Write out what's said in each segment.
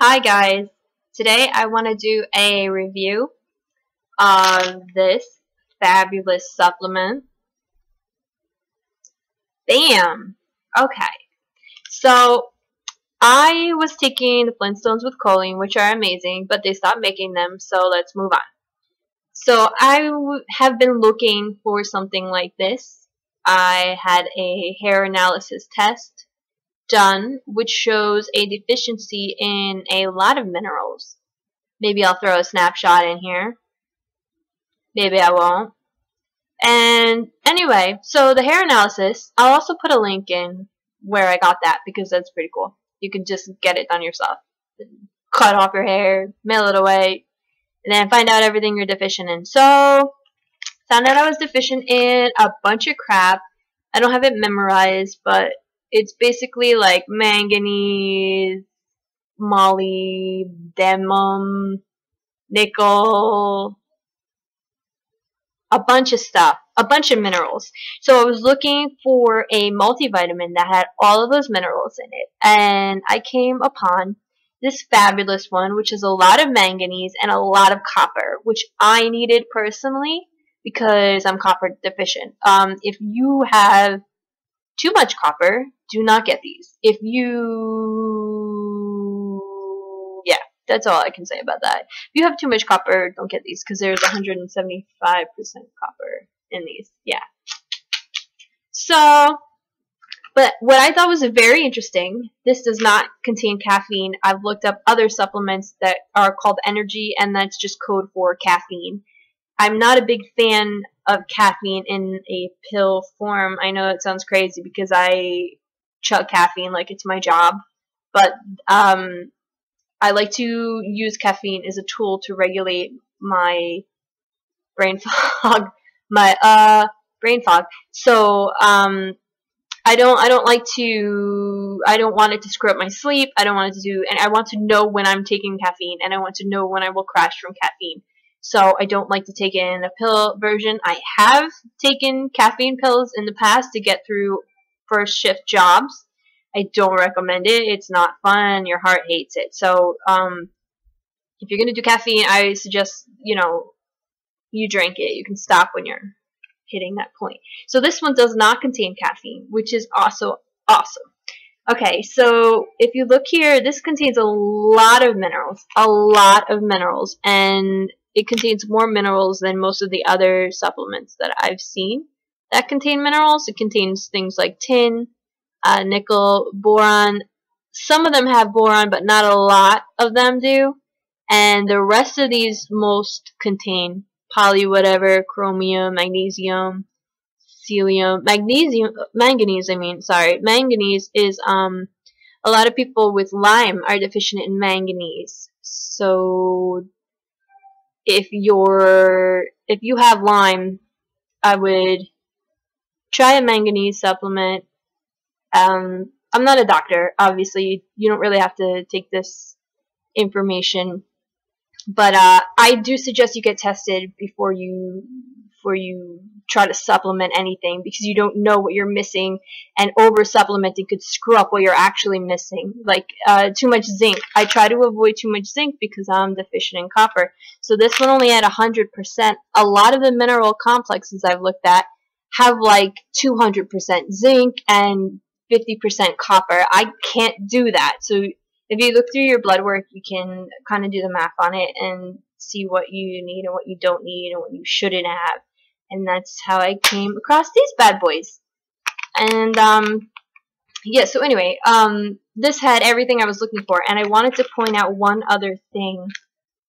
Hi guys, today I want to do a review of this fabulous supplement. Bam! Okay, so I was taking the Flintstones with choline, which are amazing, but they stopped making them, so let's move on. So I have been looking for something like this. I had a hair analysis test done, which shows a deficiency in a lot of minerals. Maybe I'll throw a snapshot in here. Maybe I won't. And anyway, so the hair analysis, I'll also put a link in where I got that because that's pretty cool. You can just get it done yourself. Cut off your hair, mail it away, and then find out everything you're deficient in. So, found out I was deficient in a bunch of crap. I don't have it memorized, but it's basically like manganese, molybdenum, nickel, a bunch of stuff, a bunch of minerals. So I was looking for a multivitamin that had all of those minerals in it, and I came upon this fabulous one, which is a lot of manganese and a lot of copper, which I needed personally because I'm copper deficient. If you have too much copper, do not get these. Yeah, that's all I can say about that. If you have too much copper, don't get these because there's 175% copper in these. Yeah. So, but what I thought was very interesting, this does not contain caffeine. I've looked up other supplements that are called Energy, and that's just code for caffeine. I'm not a big fan of caffeine in a pill form. I know it sounds crazy because I chug caffeine like it's my job, but I like to use caffeine as a tool to regulate my brain fog, brain fog. So I don't want it to screw up my sleep. I don't want it to do, and I want to know when I'm taking caffeine, and I want to know when I will crash from caffeine. So I don't like to take it in a pill version. I have taken caffeine pills in the past to get through first shift jobs. I don't recommend it. It's not fun. Your heart hates it. So if you're going to do caffeine, I suggest, you drink it. You can stop when you're hitting that point. So this one does not contain caffeine, which is also awesome. Okay, so if you look here, this contains a lot of minerals, and it contains more minerals than most of the other supplements that I've seen that contain minerals. It contains things like tin, nickel, boron. Some of them have boron, but not a lot of them do. And the rest of these most contain chromium, magnesium, selenium, manganese. Manganese is a lot of people with Lyme are deficient in manganese. So if you have Lyme, I would try a manganese supplement. I'm not a doctor, obviously. You don't really have to take this information, but I do suggest you get tested before you try to supplement anything, because you don't know what you're missing, and over supplementing could screw up what you're actually missing. Like too much zinc. I try to avoid too much zinc because I'm deficient in copper. So this one only had 100%. A lot of the mineral complexes I've looked at have like 200% zinc and 50% copper. I can't do that. So if you look through your blood work, you can kind of do the math on it and see what you need and what you don't need and what you shouldn't have. And that's how I came across these bad boys. And yeah, so anyway, this had everything I was looking for, and I wanted to point out one other thing,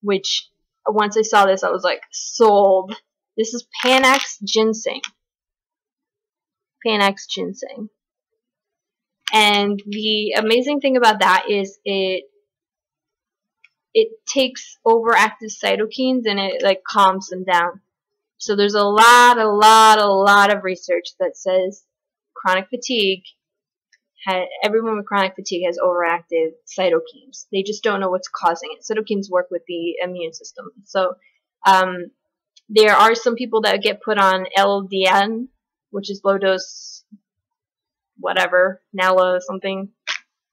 which once I saw this, I was like, sold. This is Panax Ginseng. Panax Ginseng. And the amazing thing about that is it takes overactive cytokines and it like calms them down. So there's a lot of research that says chronic fatigue, everyone with chronic fatigue has overactive cytokines. They just don't know what's causing it. Cytokines work with the immune system. So there are some people that get put on LDN, which is low dose whatever, Nala something.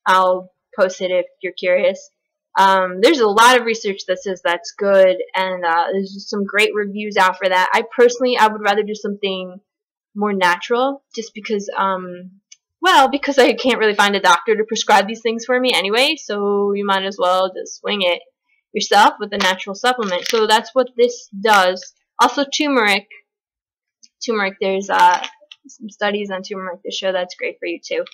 I'll post it if you're curious. There's a lot of research that says that's good, and there's just some great reviews out for that. I would rather do something more natural, just because, well, because I can't really find a doctor to prescribe these things for me anyway, so you might as well just wing it yourself with a natural supplement. So that's what this does. Also, turmeric, there's some studies on turmeric that show that's great for you too.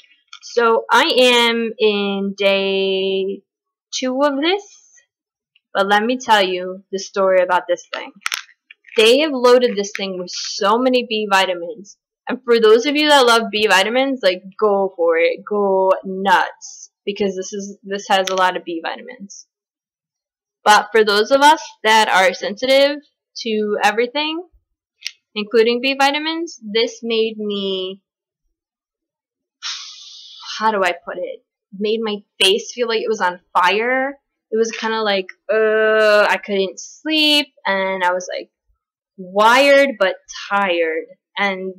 So I am in day 2 of this, but let me tell you the story about this thing. They have loaded this thing with so many B vitamins, and for those of you that love B vitamins, like, go for it, go nuts, because this has a lot of B vitamins. But for those of us that are sensitive to everything, including B vitamins, this made me, how do I put it? Made my face feel like it was on fire. It was kind of like, I couldn't sleep, and I was like wired but tired. And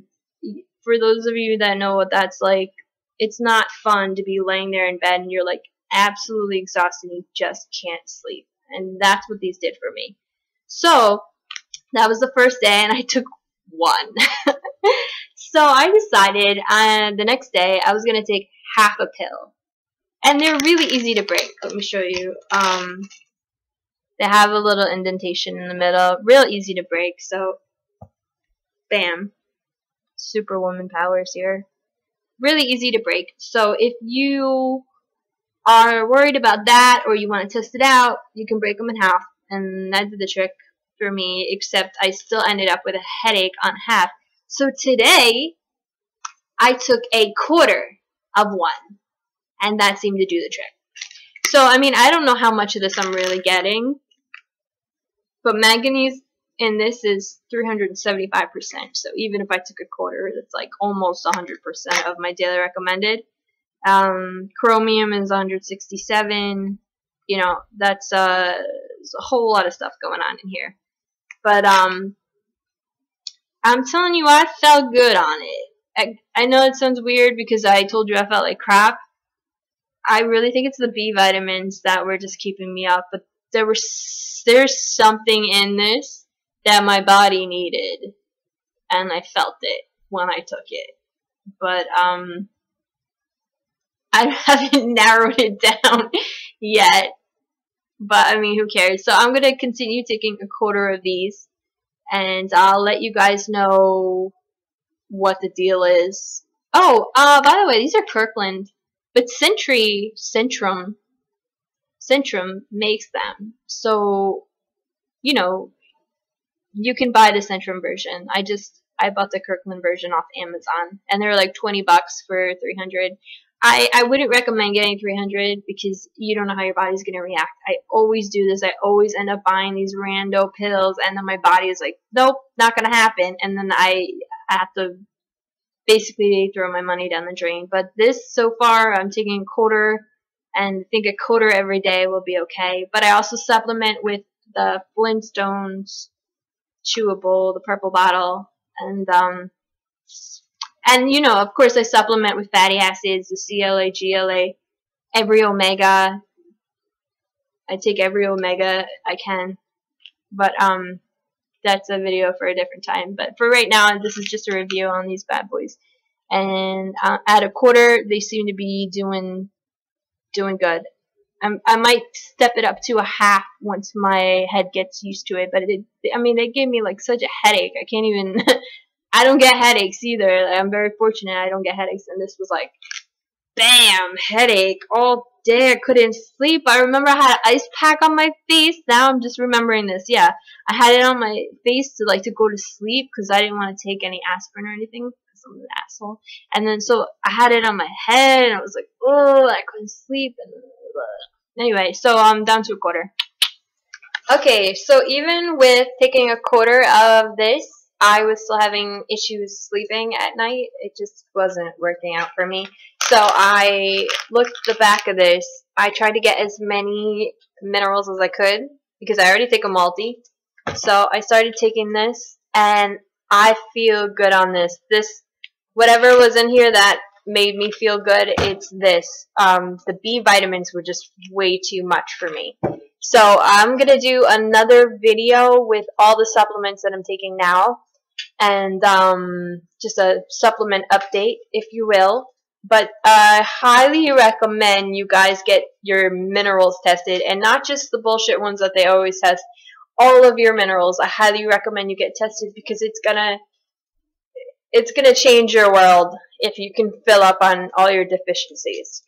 for those of you that know what that's like, it's not fun to be laying there in bed and you're like absolutely exhausted and you just can't sleep. And that's what these did for me. So that was the first day, and I took one. So I decided the next day I was going to take half a pill. And they're really easy to break. Let me show you. They have a little indentation in the middle. Real easy to break. So, bam. Superwoman powers here. Really easy to break. So if you are worried about that or you want to test it out, you can break them in half. And that did the trick for me, except I still ended up with a headache on half. So today, I took a quarter of one. And that seemed to do the trick. So, I mean, I don't know how much of this I'm really getting. But manganese in this is 375%. So even if I took a quarter, that's like almost 100% of my daily recommended. Chromium is 167. You know, that's there's a whole lot of stuff going on in here. But I'm telling you, I felt good on it. I know it sounds weird because I told you I felt like crap. I really think it's the B vitamins that were just keeping me up, but there's something in this that my body needed, and I felt it when I took it. But I haven't narrowed it down yet. But I mean, who cares? So I'm gonna continue taking a quarter of these, and I'll let you guys know what the deal is. Oh, by the way, these are Kirkland. But Centrum makes them. So, you know, you can buy the Centrum version. I bought the Kirkland version off Amazon, and they're like $20 for 300. I wouldn't recommend getting 300 because you don't know how your body's going to react. I always do this. I always end up buying these rando pills, and then my body is like, nope, not going to happen. And then I have to basically throw my money down the drain. But this, so far, I'm taking a quarter, and I think a quarter every day will be okay. But I also supplement with the Flintstones chewable, the purple bottle, and you know, of course, I supplement with fatty acids, the CLA, GLA, every omega. I take every omega I can, but that's a video for a different time. But for right now, this is just a review on these bad boys. And at a quarter, they seem to be doing good. I might step it up to a half once my head gets used to it. But I mean, they gave me like such a headache. I can't even. I don't get headaches either. I'm very fortunate I don't get headaches. And this was like, bam, headache all day. I couldn't sleep. I remember I had an ice pack on my face. Now I'm just remembering this. Yeah, I had it on my face to go to sleep because I didn't want to take any aspirin or anything because I'm an asshole. And then so I had it on my head, and I was like, oh, I couldn't sleep. And anyway, so I'm down to a quarter. Okay, so even with taking a quarter of this, I was still having issues sleeping at night. It just wasn't working out for me. So I looked at the back of this. I tried to get as many minerals as I could because I already take a multi. So I started taking this, and I feel good on this. This, whatever was in here that made me feel good, it's this. The B vitamins were just way too much for me. So I'm going to do another video with all the supplements that I'm taking now, and just a supplement update, if you will. But I highly recommend you guys get your minerals tested, and not just the bullshit ones that they always test. All of your minerals, I highly recommend you get tested, because it's gonna change your world if you can fill up on all your deficiencies.